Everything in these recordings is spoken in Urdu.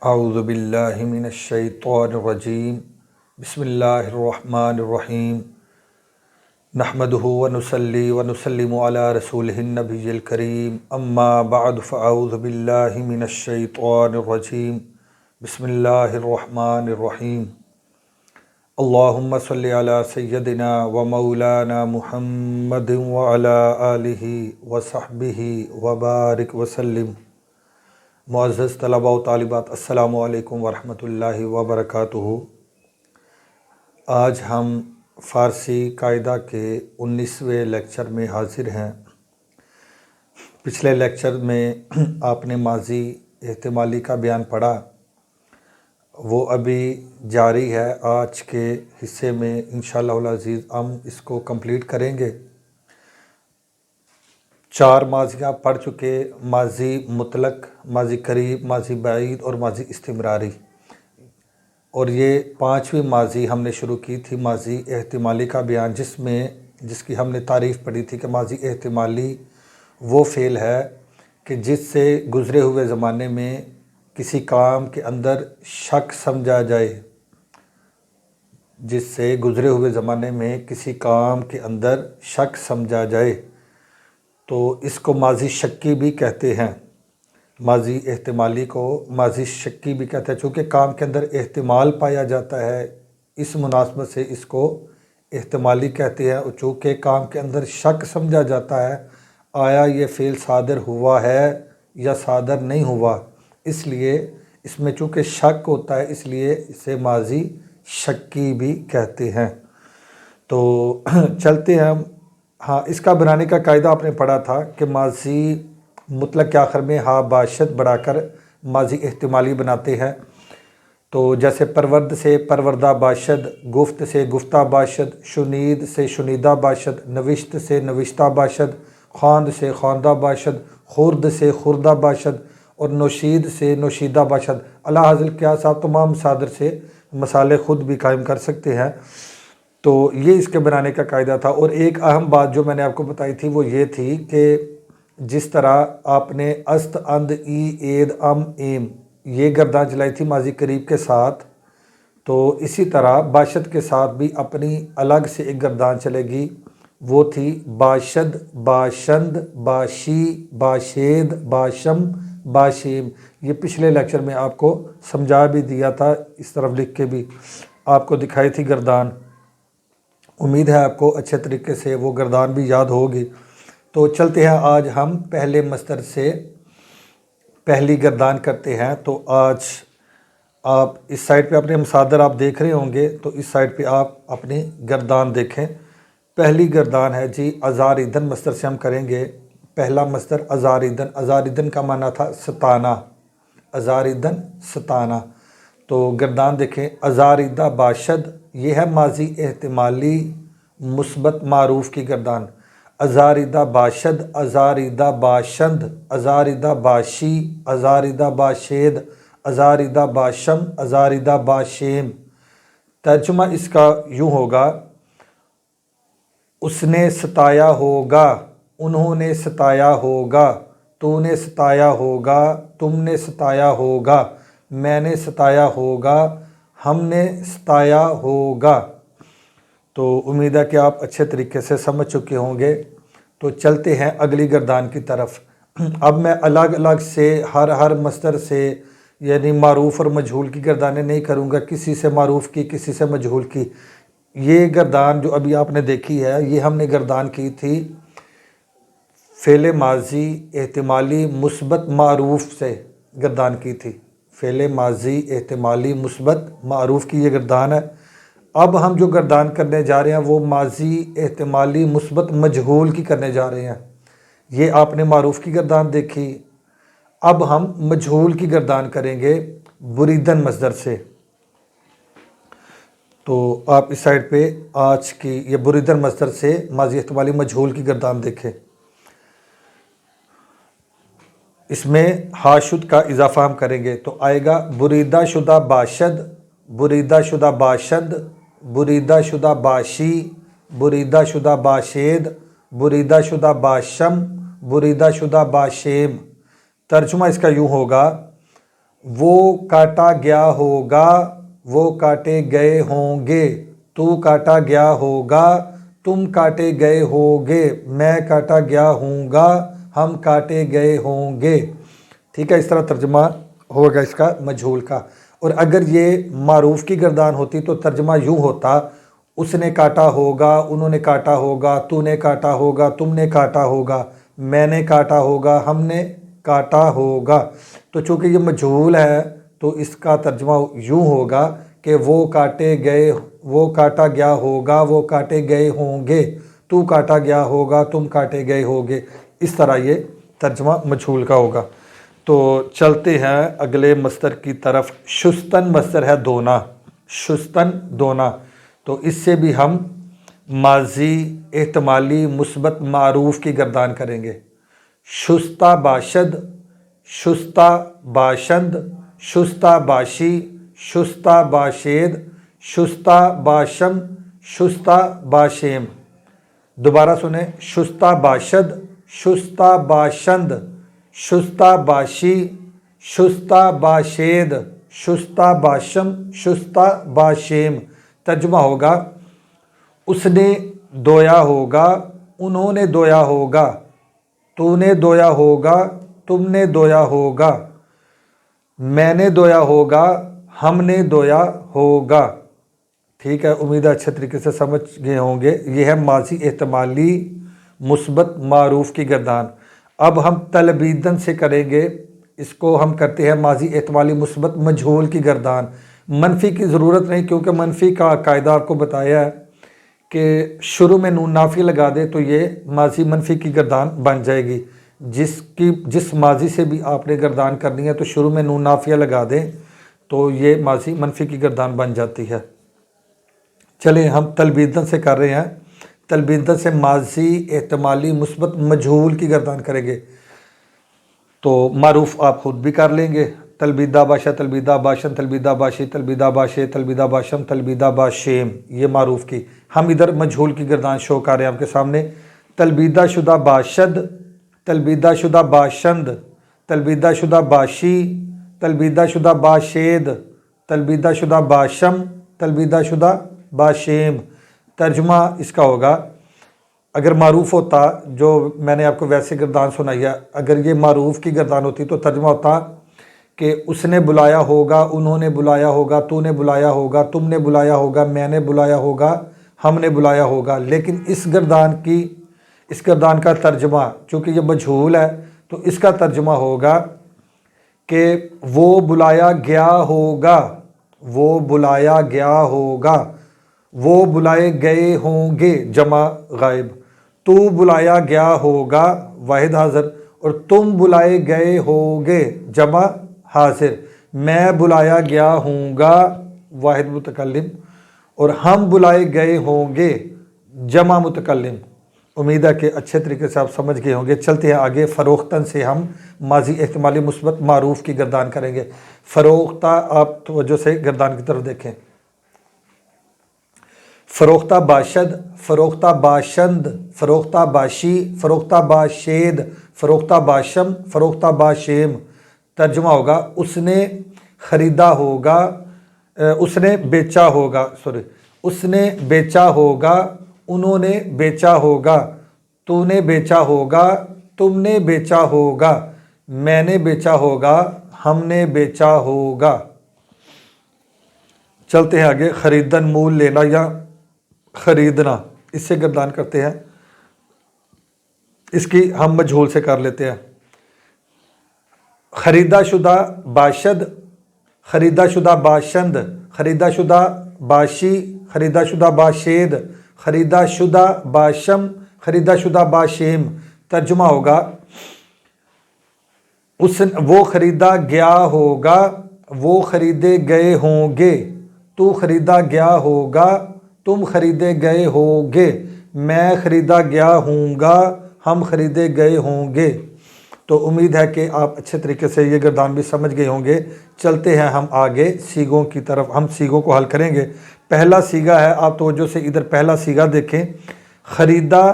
اعوذ باللہ من الشیطان الرجیم بسم اللہ الرحمن الرحیم نحمدہ ونصلی ونسلم علی رسولہ النبی الکریم اما بعد فاعوذ باللہ من الشیطان الرجیم بسم اللہ الرحمن الرحیم اللہم صلی علی سیدنا و مولانا محمد وعلی آلہ وصحبہ وبارک وسلم۔ معزز طلباء و طالبات، السلام علیکم ورحمۃ اللہ وبرکاتہ۔ آج ہم فارسی قاعدہ کے 19ویں لیکچر میں حاضر ہیں۔ پچھلے لیکچر میں آپ نے ماضی احتمالی کا بیان پڑھا، وہ ابھی جاری ہے۔ آج کے حصے میں انشاءاللہ العزیز ہم اس کو کمپلیٹ کریں گے۔ 4 ماضیاں پڑھ چکے: ماضی مطلق، ماضی قریب، ماضی بعید اور ماضی استمراری۔ اور یہ 5ویں ماضی ہم نے شروع کی تھی، ماضی احتمالی کا بیان، جس کی ہم نے تعریف پڑھی تھی کہ ماضی احتمالی وہ فعل ہے کہ جس سے گزرے ہوئے زمانے میں کسی کام کے اندر شک سمجھا جائے، جس سے گزرے ہوئے زمانے میں کسی کام کے اندر شک سمجھا جائے، تو اس کو ماضی شکی بھی کہتے ہیں۔ ماضی احتمالی کو ماضی شکی بھی کہتے ہیں، چونکہ کام کے اندر احتمال پایا جاتا ہے، اس مناسبت سے اس کو احتمالی کہتے ہیں۔ اور چونکہ کام کے اندر شک سمجھا جاتا ہے، آیا یہ فعل صادر ہوا ہے یا صادر نہیں ہوا، اس لیے اس میں چونکہ شک ہوتا ہے، اس لیے اسے ماضی شکی بھی کہتے ہیں۔ تو چلتے ہیں ہم۔ ہاں، اس کا بنانے کا قاعدہ آپ نے پڑھا تھا کہ ماضی مطلق کے آخر میں ہا باشد بڑھا کر ماضی احتمالی بناتے ہیں۔ تو جیسے پرورد سے پروردہ باشد، گفت سے گفتہ باشد، شنید سے شنیدہ باشد، نوشت سے نوشتہ باشد، خواند سے خواندہ باشد، خورد سے خوردہ باشد اور نوشید سے نوشیدہ باشد۔ اللہ حاضر کیا صاحب تمام مصادر سے مثالیں خود بھی قائم کر سکتے ہیں۔ تو یہ اس کے بنانے کا قاعدہ تھا۔ اور ایک اہم بات جو میں نے آپ کو بتائی تھی وہ یہ تھی کہ جس طرح آپ نے است، اند، ای، اید، ام، ایم یہ گردان چلائی تھی ماضی قریب کے ساتھ، تو اسی طرح باشد کے ساتھ بھی اپنی الگ سے ایک گردان چلے گی، وہ تھی باشد، باشند، باشی، باشید، باشم، باشیم۔ یہ پچھلے لیکچر میں آپ کو سمجھا بھی دیا تھا، اس طرف لکھ کے بھی آپ کو دکھائی تھی گردان۔ امید ہے آپ کو اچھے طریقے سے وہ گردان بھی یاد ہوگی۔ تو چلتے ہیں، آج ہم پہلے مصدر سے پہلی گردان کرتے ہیں۔ تو آج آپ اس سائٹ پہ اپنے مصادر آپ دیکھ رہے ہوں گے، تو اس سائٹ پہ آپ اپنی گردان دیکھیں۔ پہلی گردان ہے جی ازاریدن مصدر سے ہم کریں گے۔ پہلا مصدر ازاریدن، ازاریدن کا معنی تھا ستانا، ازاریدن ستانا۔ تو گردان دیکھیں، ازاریدہ باشد یہ ہے ماضی احتمالی مثبت معروف کی گردان۔ ازاریدہ باشد، ازاریدہ باشند، ازاریدہ باشی، ازاریدہ باشید، ازاریدہ باشم، ازاریدہ باشیم۔ ترجمہ اس کا یوں ہوگا: اس نے ستایا ہوگا، انہوں نے ستایا ہوگا، تو نے ستایا ہوگا، تم نے ستایا ہوگا، میں نے ستایا ہوگا، ہم نے ستایا ہوگا۔ تو امید ہے کہ آپ اچھے طریقے سے سمجھ چکے ہوں گے۔ تو چلتے ہیں اگلی گردان کی طرف۔ اب میں الگ الگ سے ہر مصدر سے یعنی معروف اور مجہول کی گردانیں نہیں کروں گا، کسی سے معروف کی، کسی سے مجہول کی۔ یہ گردان جو ابھی آپ نے دیکھی ہے، یہ ہم نے گردان کی تھی فعل ماضی احتمالی مثبت معروف سے گردان کی تھی۔ فعل ماضی احتمالی مثبت معروف کی یہ گردان ہے۔ اب ہم جو گردان کرنے جا رہے ہیں وہ ماضی احتمالی مثبت مجہول کی کرنے جا رہے ہیں۔ یہ آپ نے معروف کی گردان دیکھی، اب ہم مجہول کی گردان کریں گے بریدن مصدر سے۔ تو آپ اس سائٹ پہ آج کی یہ بریدن مصدر سے ماضی احتمالی مجہول کی گردان دیکھیں۔ اس میں ہا شد کا اضافہ ہم کریں گے تو آئے گا بریدہ شدہ باشد، بریدہ شدہ باشند، بریدہ شدہ باشی، بریدہ شدہ باشید، بریدہ شدہ باشم، بریدہ شدہ باشیم۔ ترجمہ اس کا یوں ہوگا: وہ کاٹا گیا ہوگا وہ کاٹے گئے ہوں گے، تو کاٹا گیا ہوگا تم کاٹے گئے ہوگے، میں کاٹا گیا ہوں گا ہم کاٹے گئے ہوں گے۔ ٹھیک ہے، اس طرح ترجمہ ہوگا اس کا مجہول کا۔ اور اگر یہ معروف کی گردان ہوتی تو ترجمہ یوں ہوتا، اس نے کاٹا ہوگا، انہوں نے کاٹا ہوگا، تو نے کاٹا ہوگا، تم نے کاٹا ہوگا، میں نے کاٹا ہوگا، ہم نے کاٹا ہوگا۔ تو چونکہ یہ مجہول ہے تو اس کا ترجمہ یوں ہوگا کہ وہ کاٹے گئے، وہ کاٹا گیا ہوگا وہ کاٹے گئے ہوں گے، تو کاٹا گیا ہوگا تم کاٹے گئے ہوگے۔ اس طرح یہ ترجمہ مجہول کا ہوگا۔ تو چلتے ہیں اگلے مصدر کی طرف۔ شستن مصدر ہے دونا، شستن دونا، تو اس سے بھی ہم ماضی احتمالی مثبت معروف کی گردان کریں گے۔ شستہ باشد، شستہ باشند، شستہ باشی، شستہ باشید، شستہ باشم، شستہ باشیم۔ دوبارہ سنیں، شستہ باشد، شستہ باشند، شستہ باشی، شستہ باشید، شستہ باشم، شستہ باشیم۔ ترجمہ ہوگا، اس نے دھویا ہوگا، انہوں نے دھویا ہوگا، تو نے دھویا ہوگا، تم نے دھویا ہوگا، میں نے دھویا ہوگا، ہم نے دھویا ہوگا۔ ٹھیک ہے، امید ہے اچھے طریقے سے سمجھ گئے ہوں گے۔ یہ ہے ماضی احتمالی مثبت معروف کی گردان۔ اب ہم تلبیدن سے کریں گے، اس کو ہم کرتے ہیں ماضی احتمالی مثبت مجہول کی گردان۔ منفی کی ضرورت نہیں، کیونکہ منفی کا قاعدہ آپ کو بتایا ہے کہ شروع میں نون نافیہ لگا دے تو یہ ماضی منفی کی گردان بن جائے گی۔ جس ماضی سے بھی آپ نے گردان کرنی ہے تو شروع میں نون نافیہ لگا دیں تو یہ ماضی منفی کی گردان بن جاتی ہے۔ چلیں ہم تلبیدن سے کر رہے ہیں۔ تلبیدن سے ماضی احتمالی مثبت مجہول کی گردان کریں گے، تو معروف آپ خود بھی کر لیں گے۔ تلبیدہ باشا، تلبیدہ باشن، تلبیدہ باشی، تلبیدہ باشے، تلبیدہ باشم، تلبیدہ باشیم، یہ معروف کی۔ ہم ادھر مجہول کی گردان شو کر رہے ہیں آپ کے سامنے۔ تلبیدہ شدہ باشد، تلبیدہ شدہ باشند، تلبیدہ شدہ باشی، تلبیدہ شدہ باشید، تلبیدہ شدہ باشم، تلبیدہ شدہ باشیم۔ ترجمہ اس کا ہوگا، اگر معروف ہوتا، جو میں نے آپ کو ویسے گردان سنائی ہے، اگر یہ معروف کی گردان ہوتی تو ترجمہ ہوتا کہ اس نے بلایا ہوگا، انہوں نے بلایا ہوگا، تو نے بلایا ہوگا، تم نے بلایا ہوگا، میں نے بلایا ہوگا، ہم نے بلایا ہوگا۔ لیکن اس گردان کا ترجمہ چونکہ یہ مجہول ہے تو اس کا ترجمہ ہوگا کہ وہ بلایا گیا ہوگا، وہ بلایا گیا ہوگا، وہ بلائے گئے ہوں گے، جمع غائب۔ تو بلایا گیا ہوگا، واحد حاضر، اور تم بلائے گئے ہوگے، جمع حاضر۔ میں بلایا گیا ہوں گا، واحد متکلم، اور ہم بلائے گئے ہوں گے، جمع متکلم۔ امید ہے کہ اچھے طریقے سے آپ سمجھ گئے ہوں گے۔ چلتے ہیں آگے۔ فروختن سے ہم ماضی احتمالی مثبت معروف کی گردان کریں گے۔ فروختہ، آپ توجہ سے گردان کی طرف دیکھیں۔ فروختہ باشد، فروختہ باشند، فروختہ باشی، فروختہ باشید، فروختہ باشم، فروختہ باشیم۔ ترجمہ ہوگا، اس نے خریدا ہوگا، اس نے بیچا ہوگا، اس نے بیچا ہوگا، انہوں نے بیچا ہوگا، تو نے بیچا ہوگا، تم نے بیچا ہوگا، میں نے بیچا ہوگا، ہم نے بیچا ہوگا۔ چلتے ہیں آگے۔ خریدن، مول لینا یا خریدنا، اس سے گردان کرتے ہیں۔ اس کی ہم مجہول سے کر لیتے ہیں۔ خریدہ شدہ باشد، خریدہ شدہ باشند، خریدہ شدہ باشی، خریدہ شدہ باشید، خریدہ شدہ باشم، خریدہ شدہ باشیم۔ ترجمہ ہوگا، وہ خریدا گیا ہوگا، وہ خریدے گئے ہوں گے، تو خریدا گیا ہوگا، تم خریدے گئے ہوگے، میں خریدا گیا ہوں گا، ہم خریدے گئے ہوں گے۔ تو امید ہے کہ آپ اچھے طریقے سے یہ گردان بھی سمجھ گئے ہوں گے۔ چلتے ہیں ہم آگے سیغوں کی طرف، ہم سیغوں کو حل کریں گے۔ پہلا سیغہ ہے، آپ توجہ سے ادھر پہلا سیغہ دیکھیں، خریدا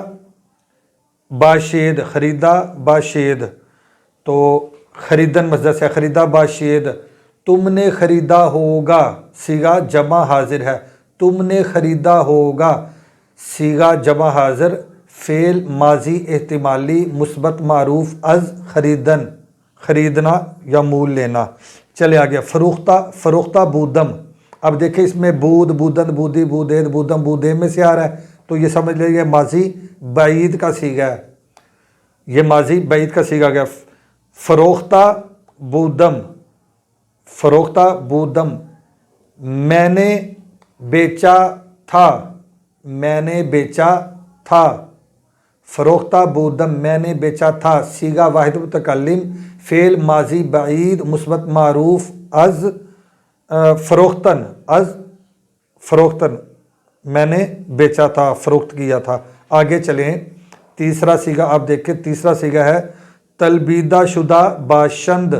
باشید، خریدا باشید۔ تو خریدن مصدر سے خریدا باشید، تم نے خریدا ہوگا صیغہ جمع حاضر ہے، تم نے خریدا ہوگا صیغہ جمع حاضر، فعل ماضی احتمالی مثبت معروف از خریدن، خریدنا یا مول لینا۔ چلے آگے، فروختہ، فروختہ بودم۔ اب دیکھیں اس میں بود، بودن، بودی، بودید، بودم، بودے میں سے آ رہا ہے، تو یہ سمجھ لیں یہ ماضی بعید کا صیغہ ہے، یہ ماضی بعید کا صیغہ گیا۔ فروختہ بودم، فروختہ بودم، میں نے بیچا تھا، میں نے بیچا تھا، فروختہ بودم میں نے بیچا تھا، صیغہ واحد متکلم، فعل ماضی بعید مثبت معروف از فروختن، از فروختن، میں نے بیچا تھا، فروخت کیا تھا۔ آگے چلیں، تیسرا صیغہ آپ دیکھیں، تیسرا صیغہ ہے تلبیدہ شدہ باشند،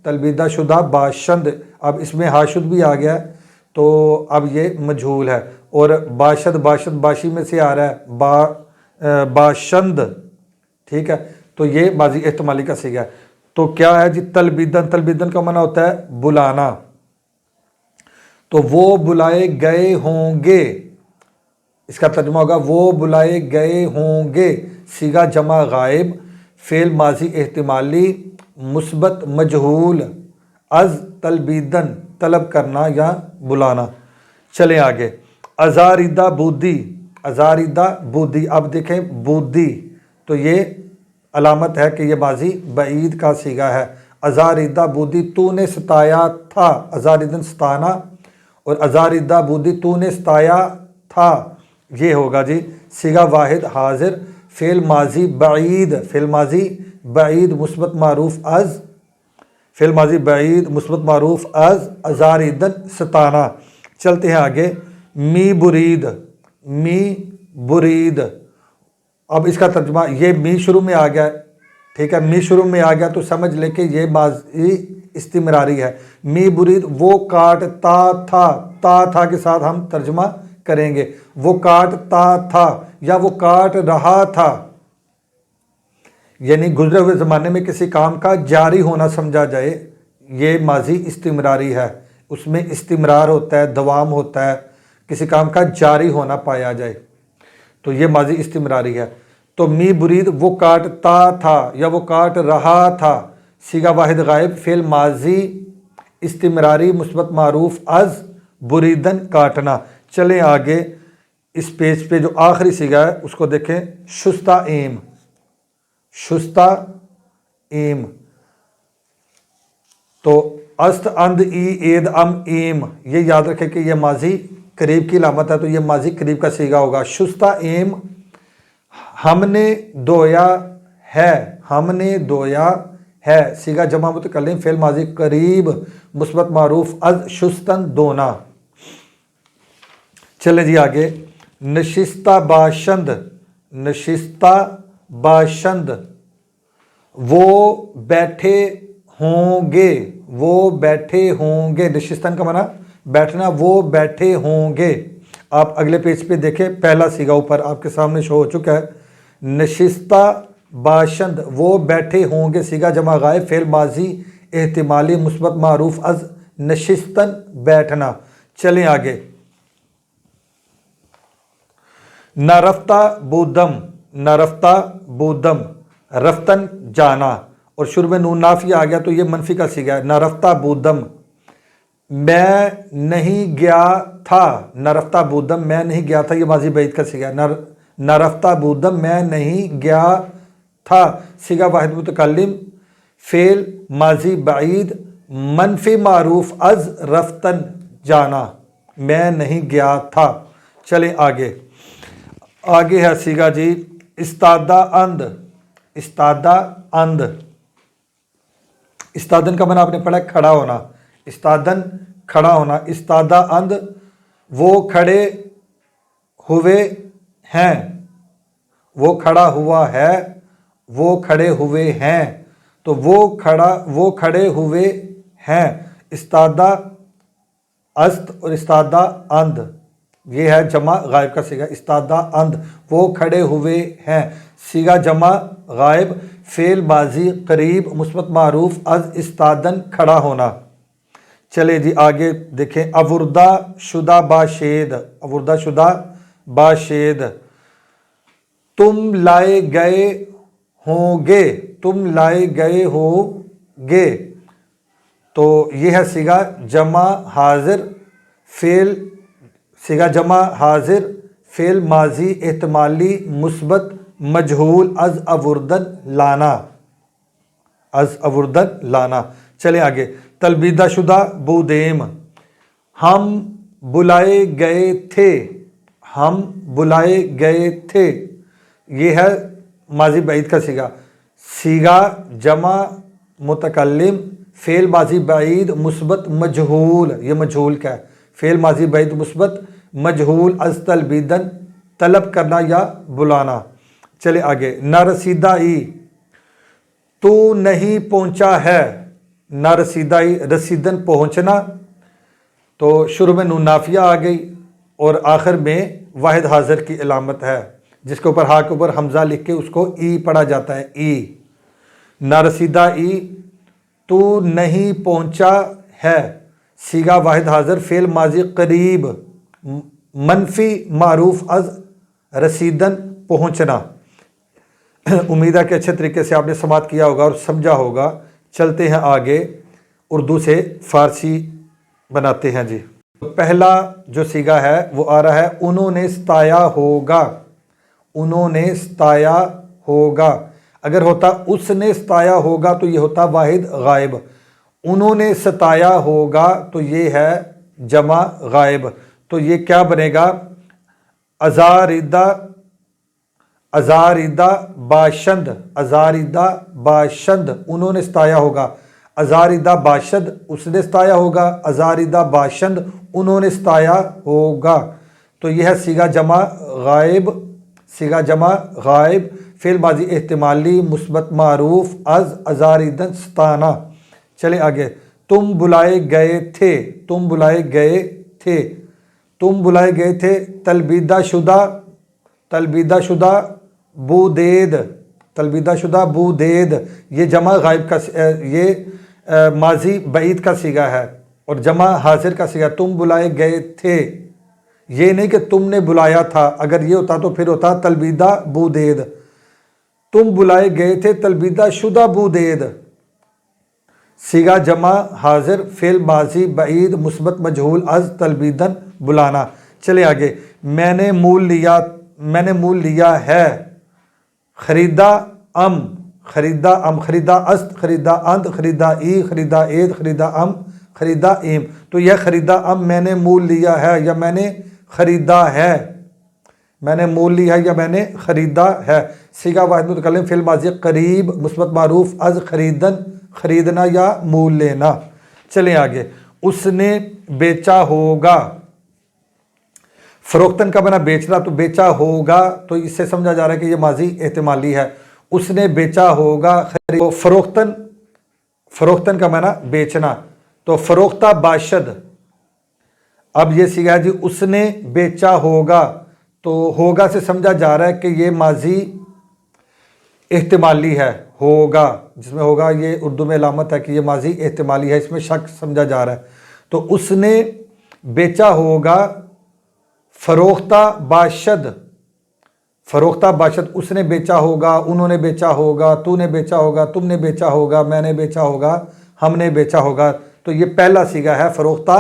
تلبیدہ شدہ باشند۔ اب اس میں حاشد بھی آ گیا ہے، تو اب یہ مجہول ہے، اور باشد، باشد باشی میں سے آ رہا ہے، باشند، ٹھیک ہے، تو یہ ماضی احتمالی کا صیغہ ہے۔ تو کیا ہے جی؟ تلبیدن، تلبیدن کا معنی ہوتا ہے بلانا، تو وہ بلائے گئے ہوں گے، اس کا ترجمہ ہوگا وہ بلائے گئے ہوں گے، صیغہ جمع غائب، فعل ماضی احتمالی مثبت مجہول از تلبیدن، طلب کرنا یا بلانا۔ چلیں آگے، ازاریدہ بودی، ازاریدہ بودی۔ اب دیکھیں بودی، تو یہ علامت ہے کہ یہ ماضی بعید کا صیغہ ہے۔ ازاریدہ بودی، تو نے ستایا تھا، ازاریدن ستانا، اور ازاریدہ بودی تو نے ستایا تھا، یہ ہوگا جی صیغہ واحد حاضر، فعل ماضی بعید، فعل ماضی بعید مثبت معروف از، فعل ماضی بعید مثبت معروف از ازاریدن ستانا۔ چلتے ہیں آگے، می برید، می برید۔ اب اس کا ترجمہ، یہ می شروع میں آ گیا ہے، ٹھیک ہے، می شروع میں آ گیا تو سمجھ لے کہ یہ ماضی استمراری ہے۔ می برید، وہ کاٹتا تھا، تا تھا کے ساتھ ہم ترجمہ کریں گے، وہ کاٹتا تھا یا وہ کاٹ رہا تھا، یعنی گزرے ہوئے زمانے میں کسی کام کا جاری ہونا سمجھا جائے، یہ ماضی استمراری ہے، اس میں استمرار ہوتا ہے، دوام ہوتا ہے، کسی کام کا جاری ہونا پایا جائے، تو یہ ماضی استمراری ہے۔ تو می برید، وہ کاٹتا تھا یا وہ کاٹ رہا تھا، صیغہ واحد غائب، فعل ماضی استمراری مثبت معروف از بریدن، کاٹنا۔ چلیں آگے، اس پیج پہ جو آخری صیغہ ہے اس کو دیکھیں، شستہ ایم، شستہ ایم۔ تو است اند ای اید ام ایم، یہ یاد رکھیں کہ یہ ماضی قریب کی علامت ہے، تو یہ ماضی قریب کا صیغہ ہوگا۔ شستہ ایم، ہم نے دھویا ہے، ہم نے دھویا ہے، صیغہ جمع متکلم، فعل ماضی قریب مثبت معروف از شستن، دھونا۔ چلیں جی آگے، نشستہ باشند، نشستہ باشند، وہ بیٹھے ہوں گے، وہ بیٹھے ہوں گے، نشستن کا معنی بیٹھنا، وہ بیٹھے ہوں گے۔ آپ اگلے پیج پہ دیکھیں، پہلا صیغہ اوپر آپ کے سامنے شو ہو چکا ہے، نشستہ باشند، وہ بیٹھے ہوں گے، صیغہ جمع غائب، فعل ماضی احتمالی مثبت معروف از نشستن، بیٹھنا۔ چلیں آگے، نہ رفتہ بودم، نہ رفتہ بودم، رفتن جانا، اور شروع میں نون نافیہ آ گیا تو یہ منفی کا صیغہ ہے، نہ رفتہ بودم، میں نہیں گیا تھا، نہ رفتہ بودم میں نہیں گیا تھا، یہ ماضی بعید کا صیغہ ہے، نہ رفتہ بودم میں نہیں گیا تھا، صیغہ واحد متکلم، فعل ماضی بعید منفی معروف از رفتن، جانا، میں نہیں گیا تھا۔ چلیں آگے، آگے ہے صیغہ جی استادہ اند، استادہ اند، استادن کا معنی آپ نے پڑھا کھڑا ہونا، استادن کھڑا ہونا، استادہ اند، وہ کھڑے ہوئے ہیں، وہ کھڑا ہوا ہے، وہ کھڑے ہوئے ہیں، تو وہ کھڑے ہوئے ہیں، استادہ است اور استادہ اند، یہ ہے جمع غائب کا صیغہ، استادہ اند، وہ کھڑے ہوئے ہیں، صیغہ جمع غائب، فعل ماضی قریب مثبت معروف از استادن، کھڑا ہونا۔ چلے جی آگے دیکھیں، آوردہ شدہ باشید، آوردہ شدہ باشید، تم لائے گئے ہوں گے، تم لائے گئے ہو گے، تو یہ ہے صیغہ جمع حاضر فعل، صیغہ جمع حاضر فعل ماضی احتمالی مثبت مجہول از آوردن لانا، از آوردن لانا۔ چلیں آگے، تلبیدہ شدہ بودیم، ہم بلائے گئے تھے، ہم بلائے گئے تھے، یہ ہے ماضی بعید کا صیغہ، صیغہ جمع متکلم فعل ماضی بعید مثبت مجہول، یہ مجہول کا ہے، فعل ماضی بعید مثبت مجہول از تلبیدن طلب کرنا یا بلانا۔ چلے آگے، نہ رسیدہ ای، تو نہیں پہنچا ہے، نہ رسیدہ ای رسیدن پہنچنا، تو شروع میں نون نافیہ آ گئی اور آخر میں واحد حاضر کی علامت ہے، جس کے اوپر ہا کے اوپر حمزہ لکھ کے اس کو ای پڑھا جاتا ہے، ای۔ نہ رسیدہ ای تو نہیں پہنچا ہے، صیغہ واحد حاضر فعل ماضی قریب منفی معروف از رسیدن پہنچنا۔ امید ہے کہ اچھے طریقے سے آپ نے سماعت کیا ہوگا اور سمجھا ہوگا۔ چلتے ہیں آگے، اردو سے فارسی بناتے ہیں جی۔ پہلا جو صیغہ ہے وہ آ رہا ہے، انہوں نے ستایا ہوگا، انہوں نے ستایا ہوگا، اگر ہوتا اس نے ستایا ہوگا تو یہ ہوتا واحد غائب، انہوں نے ستایا ہوگا تو یہ ہے جمع غائب، تو یہ کیا بنے گا؟ ازاریدہ، ازاریدہ باشند، ازاریدہ باشند، انہوں نے ستایا ہوگا، ازاریدہ باشد اس نے ستایا ہوگا، ازاریدہ باشند انہوں نے ستایا ہوگا، تو یہ ہے صیغہ جمع غائب، صیغہ جمع غائب فعل ماضی احتمالی مثبت معروف از ازاریدن ستانا۔ چلے آگے، تم بلائے گئے تھے، تم بلائے گئے تھے، تم بلائے گئے تھے، تلبیدہ شدہ، تلبیدہ شدہ بودید، تلبیدہ شدہ بودید، یہ جمع غائب کا، یہ ماضی بعید کا صیغہ ہے اور جمع حاضر کا صیغہ، تم بلائے گئے تھے، یہ نہیں کہ تم نے بلایا تھا، اگر یہ ہوتا تو پھر ہوتا تلبیدہ بودید، تم بلائے گئے تھے تلبیدہ شدہ بودید، صیغہ جمع حاضر فعل ماضی بعید مثبت مجہول از تلبیدن بلانا۔ چلے آگے، میں نے مول لیا، میں نے مول لیا ہے، خریدا ام، خریدا ام، خریدا است، خریدا اند، خریدا ای، خریدا اید، خریدا ام، خریدا ایم، تو یہ خریدا ام میں نے مول لیا ہے یا میں نے خریدا ہے، میں نے مول لیا ہے یا میں نے خریدا ہے، صیغہ واحد متکلم فعل ماضی قریب مثبت معروف از خریدن، خریدنا یا مول لینا۔ چلیں آگے، اس نے بیچا ہوگا، فروختن کا بنا بیچنا، تو بیچا ہوگا تو اس سے سمجھا جا رہا ہے کہ یہ ماضی احتمالی ہے، اس نے بیچا ہوگا، فروختن، فروختن کا معنی بیچنا، تو فروختہ باشد، اب یہ صیغہ ہے جی اس نے بیچا ہوگا، تو ہوگا سے سمجھا جا رہا ہے کہ یہ ماضی احتمالی ہے، ہوگا جس میں ہوگا یہ اردو میں علامت ہے کہ یہ ماضی احتمالی ہے، اس میں شک سمجھا جا رہا ہے، تو اس نے بیچا ہوگا، فروختہ باشد، فروختہ باشد اس نے بیچا ہوگا، انہوں نے بیچا ہوگا، تو نے بیچا ہوگا، تم نے بیچا ہوگا، میں نے بیچا ہوگا، ہم نے بیچا ہوگا، تو یہ پہلا صیغہ ہے فروختہ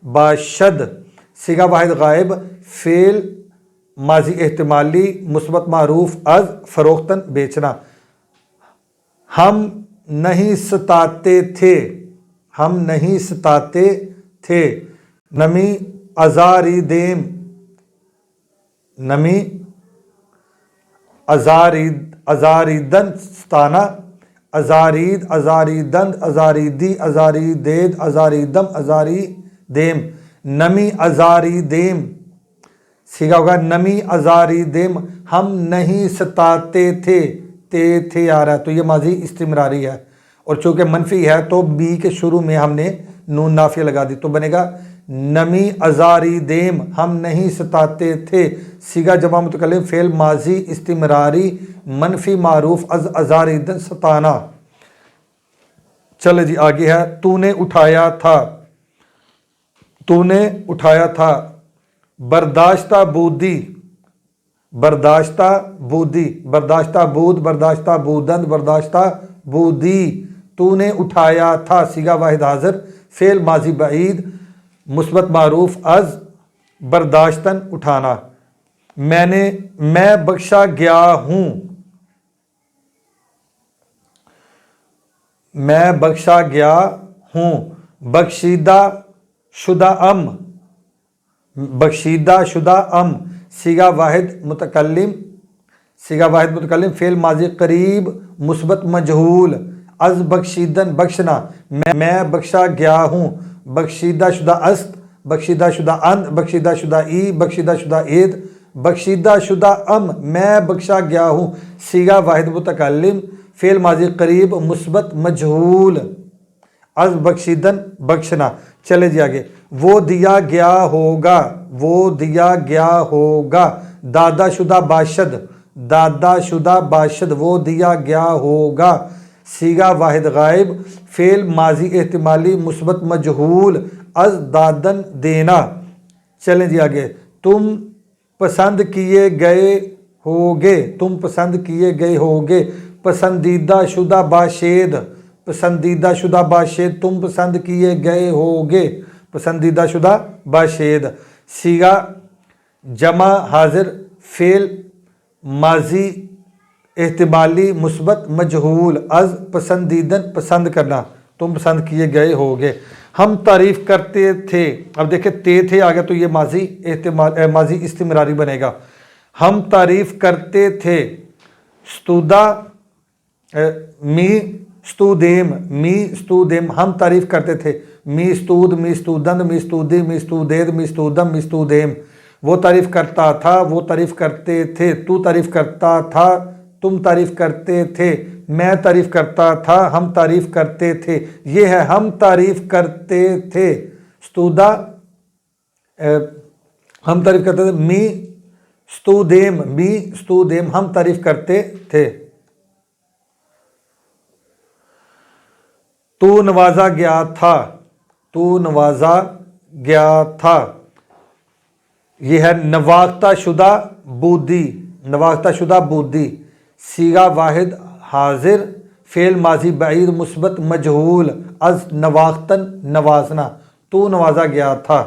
باشد، صیغہ واحد غائب فعل ماضی احتمالی مثبت معروف از فروختن بیچنا۔ ہم نہیں ستاتے تھے، ہم نہیں ستاتے تھے، نمی ازاریدیم، نمی ازاریدن ستانا، ازارید، ازاریدند، ازاریدی، ازاریدید، ازاریدم، ازاریدیم، نمی ازاریدیم، صیغہ ہوگا نمی ازاریدیم، ہم نہیں ستاتے تھے، تھے آ رہا ہے تو یہ ماضی استمراری ہے، اور چونکہ منفی ہے تو بی کے شروع میں ہم نے نون نافیہ لگا دی، تو بنے گا نمی ازاریدیم، ہم نہیں ستاتے تھے، صیغہ جمع متکلم فعل ماضی استمراری منفی معروف از ازاریدن ستانا۔ چلے جی آگے ہے، تو نے اٹھایا تھا، تو نے اٹھایا تھا، برداشتہ بودی، برداشتہ بودی، برداشتہ بود، برداشتہ بودند، برداشتہ بودی، تو نے اٹھایا تھا، صیغہ واحد حاضر، فعل ماضی بعید مثبت معروف از برداشتن اٹھانا۔ میں بخشا گیا ہوں، میں بخشا گیا ہوں، بخشیدہ شدہ ام، بخشیدہ شدہ ام، صیغہ واحد متکلم، صیغہ واحد متکلم، فعل ماضی قریب مثبت مجہول، از بخشیدن بخشنا، میں بخشا گیا ہوں، بخشیدہ شدہ است، بخشیدہ شدہ اند، بخشیدہ شدہ ای، بخشیدہ شدہ اید، بخشیدہ شدہ ام، میں بخشا گیا ہوں، صیغہ واحد متکلم، فعل ماضی قریب مثبت مجہول، از بخشیدن بخشنا۔ چلے جی آگے، وہ دیا گیا ہوگا، وہ دیا گیا ہوگا، دادا شدہ باشد، دادا شدہ باشد، وہ دیا گیا ہوگا، صیغہ واحد غائب، فعل ماضی احتمالی مثبت مجہول، از دادن دینا۔ چلیں جی آگے، تم پسند کیے گئے ہوگے، تم پسند کیے گئے ہوگے، پسندیدہ شدہ باشید، پسندیدہ شدہ باشید، تم پسند کیے گئے ہوگے، پسندیدہ شدہ باشید، صیغہ جمع حاضر، فعل ماضی احتمالی مثبت مجہول، از پسندیدن پسند کرنا، تم پسند کیے گئے ہوگے۔ ہم تعریف کرتے تھے، اب دیکھیں تے تھے آگے تو یہ ماضی استمراری بنے گا۔ ہم تعریف کرتے تھے، ستودہ می ستودیم، می ستودیم، ہم تعریف کرتے تھے، می ستود، می ستودند، می ستودی، می ستودید، می ستودم، می ستودیم، وہ تعریف کرتا تھا، وہ تعریف کرتے تھے، تو تعریف کرتا تھا، تم تعریف کرتے تھے، میں تعریف کرتا تھا، ہم تعریف کرتے تھے، یہ ہے ہم تعریف کرتے تھے، ستودہ ہم تعریف کرتے تھے، می ستودیم، می ستودیم، ہم تعریف کرتے تھے۔ تو نوازا گیا تھا، تو نوازا گیا تھا، یہ ہے نواختہ شدہ بودی، نواختہ شدہ بودی، صیغہ واحد حاضر، فعل ماضی بعید مثبت مجہول، از نواختن نوازنا، تو نوازا گیا تھا۔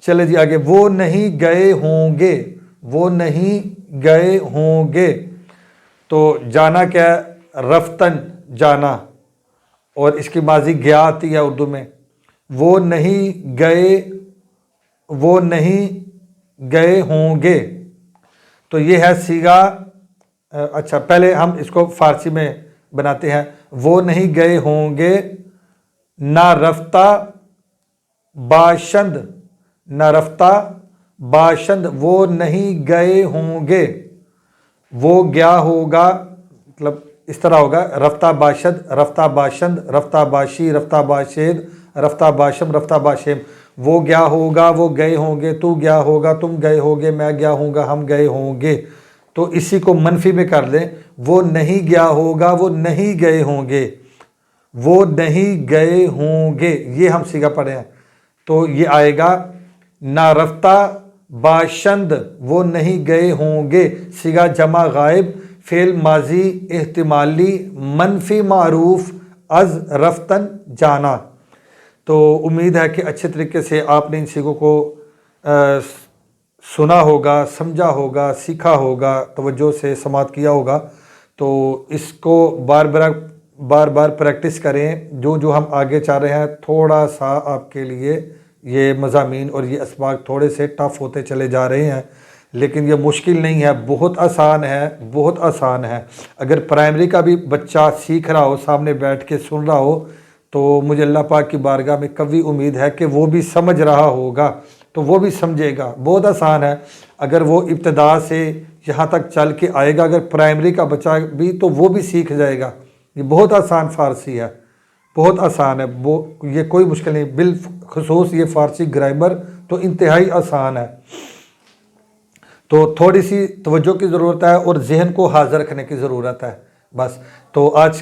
چلے جی آگے، وہ نہیں گئے ہوں گے، وہ نہیں گئے ہوں گے، تو جانا کیا ہے؟ رفتن جانا، اور اس کی ماضی گیا آتی ہے اردو میں۔ وہ نہیں گئے، وہ نہیں گئے ہوں گے، تو یہ ہے صیغہ، اچھا پہلے ہم اس کو فارسی میں بناتے ہیں، وہ نہیں گئے ہوں گے، نہ رفتہ باشند، نہ رفتہ باشند، وہ نہیں گئے ہوں گے، وہ گیا ہوگا، مطلب اس طرح ہوگا، رفتہ باشد، رفتہ باشند، رفتہ باشی، رفتہ باشید، رفتہ باشم، رفتہ باشم، وہ گیا ہوگا، وہ گئے ہوں گے، تو گیا ہوگا، تم گئے ہوگے، میں گیا ہوں گا، ہم گئے ہوں گے، تو اسی کو منفی میں کر دیں، وہ نہیں گیا ہوگا، وہ نہیں گئے ہوں گے، وہ نہیں گئے ہوں گے، یہ ہم صیغہ پڑھے ہیں، تو یہ آئے گا نہ رفتہ باشند، وہ نہیں گئے ہوں گے، صیغہ جمع غائب، فعل ماضی احتمالی منفی معروف، از رفتن جانا۔ تو امید ہے کہ اچھے طریقے سے آپ نے ان صیغوں کو سنا ہوگا، سمجھا ہوگا، سیکھا ہوگا، توجہ سے سماعت کیا ہوگا، تو اس کو بار بار پریکٹس کریں، جو ہم آگے چاہ رہے ہیں، تھوڑا سا آپ کے لیے یہ مضامین اور یہ اسباق تھوڑے سے ٹف ہوتے چلے جا رہے ہیں، لیکن یہ مشکل نہیں ہے، بہت آسان ہے، بہت آسان ہے۔ اگر پرائمری کا بھی بچہ سیکھ رہا ہو، سامنے بیٹھ کے سن رہا ہو، تو مجھے اللہ پاک کی بارگاہ میں قوی امید ہے کہ وہ بھی سمجھ رہا ہوگا، تو وہ بھی سمجھے گا، بہت آسان ہے۔ اگر وہ ابتدا سے یہاں تک چل کے آئے گا، اگر پرائمری کا بچہ بھی، تو وہ بھی سیکھ جائے گا۔ یہ بہت آسان فارسی ہے، بہت آسان ہے، یہ کوئی مشکل نہیں، بالخصوص یہ فارسی گرامر تو انتہائی آسان ہے۔ تو تھوڑی سی توجہ کی ضرورت ہے اور ذہن کو حاضر رکھنے کی ضرورت ہے، بس۔ تو آج